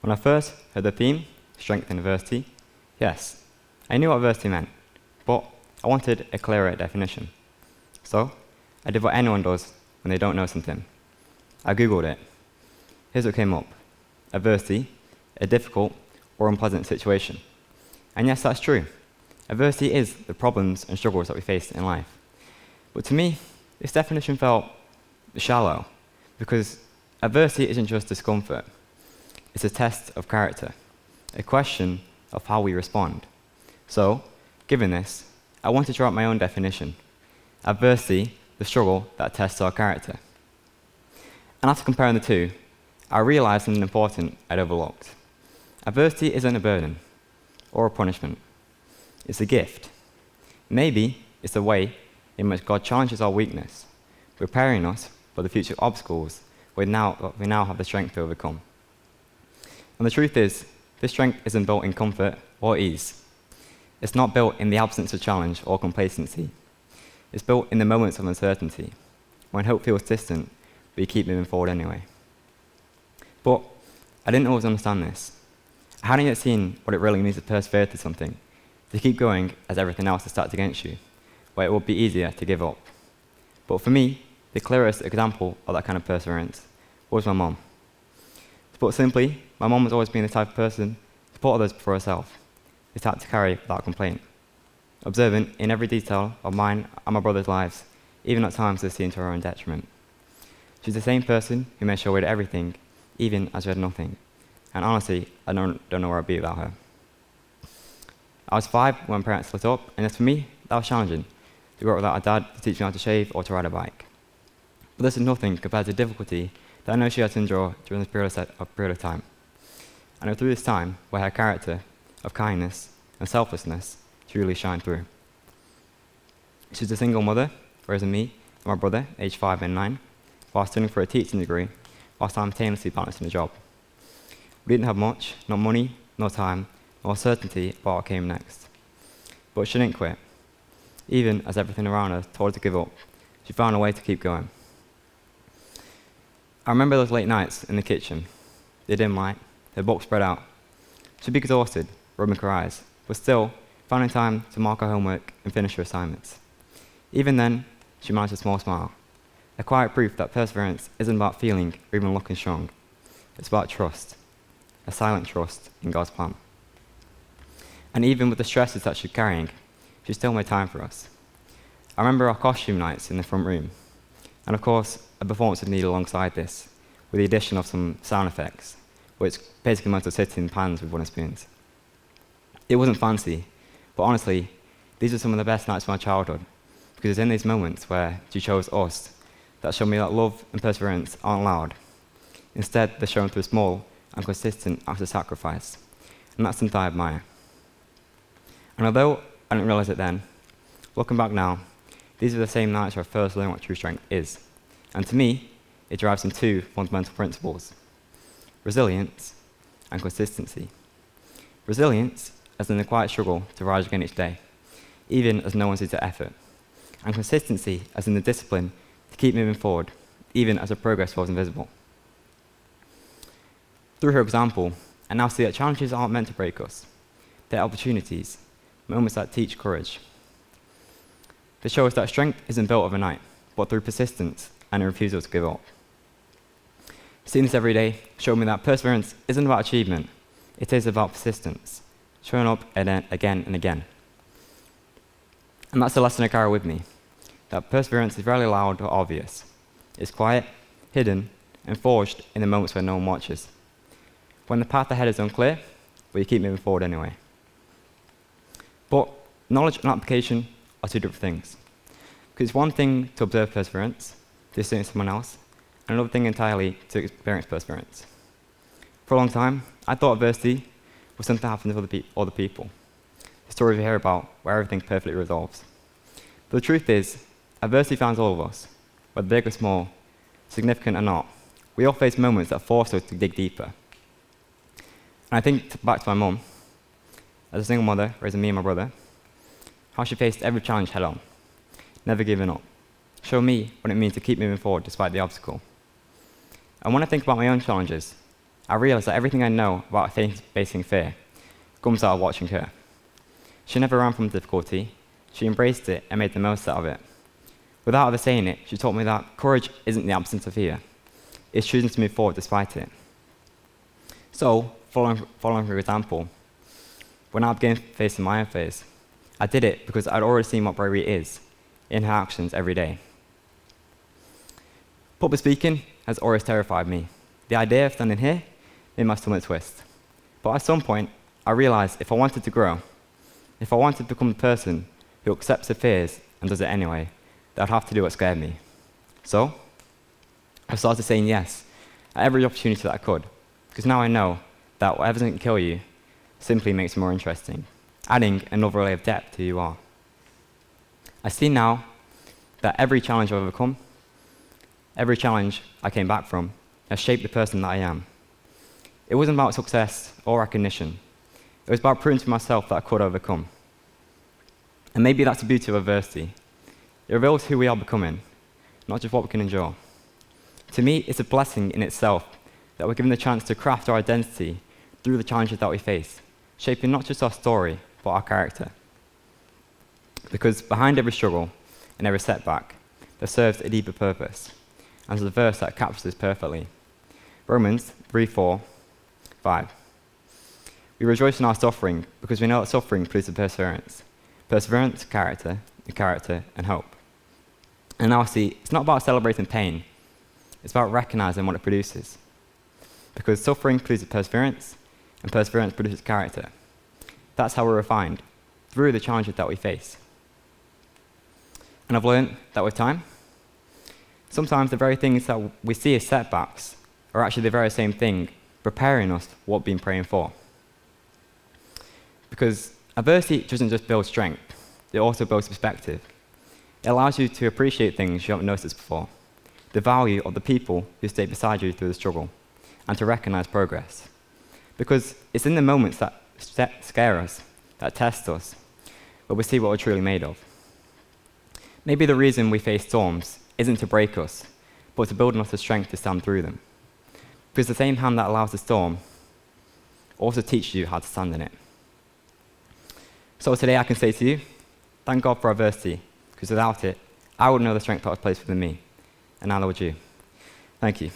When I first heard the theme, strength in adversity, yes, I knew what adversity meant, but I wanted a clearer definition. So, I did what anyone does when they don't know something. I googled it. Here's what came up. Adversity, a difficult or unpleasant situation. And yes, that's true. Adversity is the problems and struggles that we face in life. But to me, this definition felt shallow, because adversity isn't just discomfort. It's a test of character, a question of how we respond. So, given this, I wanted to write my own definition. Adversity, the struggle that tests our character. And after comparing the two, I realized something important I'd overlooked. Adversity isn't a burden or a punishment. It's a gift. Maybe it's a way in which God challenges our weakness, preparing us for the future obstacles we now have the strength to overcome. And the truth is, this strength isn't built in comfort or ease. It's not built in the absence of challenge or complacency. It's built in the moments of uncertainty, when hope feels distant, but you keep moving forward anyway. But I didn't always understand this. I hadn't yet seen what it really means to persevere to something, to keep going as everything else is stacked against you, where it would be easier to give up. But for me, the clearest example of that kind of perseverance was my mom. To put simply, my mom has always been the type of person to put others before herself, the type to carry without complaint, observant in every detail of mine and my brother's lives, even at times to see into her own detriment. She's the same person who made sure we had everything, even as we had nothing. And honestly, I don't know where I'd be without her. I was 5 when my parents split up, and as for me, that was challenging, to grow up without a dad to teach me how to shave or to ride a bike. But this is nothing compared to the difficulty that I know she had to endure during this period of time. And it was through this time where her character of kindness and selflessness truly shined through. She's a single mother, raising me and my brother, aged 5 and 9, while studying for a teaching degree, while simultaneously balancing a job. We didn't have much, no money, no time, no certainty about what came next. But she didn't quit. Even as everything around her told her to give up, she found a way to keep going. I remember those late nights in the kitchen, the dim light, her book spread out. She'd be exhausted, rubbing her eyes, but still finding time to mark her homework and finish her assignments. Even then, she managed a small smile, a quiet proof that perseverance isn't about feeling or even looking strong. It's about trust, a silent trust in God's plan. And even with the stresses that she's carrying, she still made time for us. I remember our costume nights in the front room, and of course, a performance was needed alongside this, with the addition of some sound effects, which basically meant to sit in pans with wooden spoons. It wasn't fancy, but honestly, these are some of the best nights of my childhood, because it's in these moments where she chose us that showed me that love and perseverance aren't loud. Instead, they're shown through small and consistent acts of sacrifice, and that's something I admire. And although I didn't realize it then, looking back now, these are the same nights where I first learned what true strength is. And to me, it derives from 2 fundamental principles: resilience and consistency. Resilience, as in the quiet struggle to rise again each day, even as no one sees the effort. And consistency, as in the discipline to keep moving forward, even as the progress was invisible. Through her example, I now see that challenges aren't meant to break us. They're opportunities, moments that teach courage. They show us that strength isn't built overnight, but through persistence and a refusal to give up. Seeing this every day showed me that perseverance isn't about achievement, it is about persistence, showing up again and again. And that's the lesson I carry with me, that perseverance is rarely loud or obvious. It's quiet, hidden, and forged in the moments when no one watches. When the path ahead is unclear, but you keep moving forward anyway. But knowledge and application are 2 different things. Because it's one thing to observe perseverance, to see it in someone else, and another thing entirely to experience perseverance. For a long time, I thought adversity was something that happens to other people. The stories we hear about where everything perfectly resolves. But the truth is, adversity finds all of us, whether big or small, significant or not. We all face moments that force us to dig deeper. And I think back to my mum, as a single mother raising me and my brother, how she faced every challenge head on, never giving up, show me what it means to keep moving forward despite the obstacle. And when I think about my own challenges, I realized that everything I know about facing fear comes out of watching her. She never ran from difficulty. She embraced it and made the most out of it. Without ever saying it, she taught me that courage isn't the absence of fear. It's choosing to move forward despite it. So, following her example, when I began facing my own fears, I did it because I'd already seen what bravery is in her actions every day. Public speaking has always terrified me. The idea of standing here made my stomach twist. But at some point, I realized if I wanted to grow, if I wanted to become the person who accepts the fears and does it anyway, that I'd have to do what scared me. So, I started saying yes at every opportunity that I could, because now I know that whatever doesn't kill you simply makes it more interesting, adding another layer of depth to who you are. I see now that every challenge I've overcome, every challenge I came back from, has shaped the person that I am. It wasn't about success or recognition. It was about proving to myself that I could overcome. And maybe that's the beauty of adversity. It reveals who we are becoming, not just what we can endure. To me, it's a blessing in itself that we're given the chance to craft our identity through the challenges that we face, shaping not just our story, but our character. Because behind every struggle and every setback, there serves a deeper purpose. And there's a verse that captures this perfectly. Romans 3:4-5. We rejoice in our suffering because we know that suffering produces perseverance. Perseverance, character, and character, and hope. And now see, it's not about celebrating pain. It's about recognizing what it produces. Because suffering produces perseverance, and perseverance produces character. That's how we're refined, through the challenges that we face. And I've learned that with time, sometimes the very things that we see as setbacks are actually the very same thing, preparing us for what we've been praying for. Because adversity doesn't just build strength, it also builds perspective. It allows you to appreciate things you haven't noticed before, the value of the people who stay beside you through the struggle, and to recognize progress. Because it's in the moments that scare us, that test us, where we see what we're truly made of. Maybe the reason we face storms isn't to break us, but to build in us the strength to stand through them. Because the same hand that allows the storm also teaches you how to stand in it. So today I can say to you, thank God for adversity, because without it, I wouldn't know the strength that was placed within me, and neither would you. Thank you.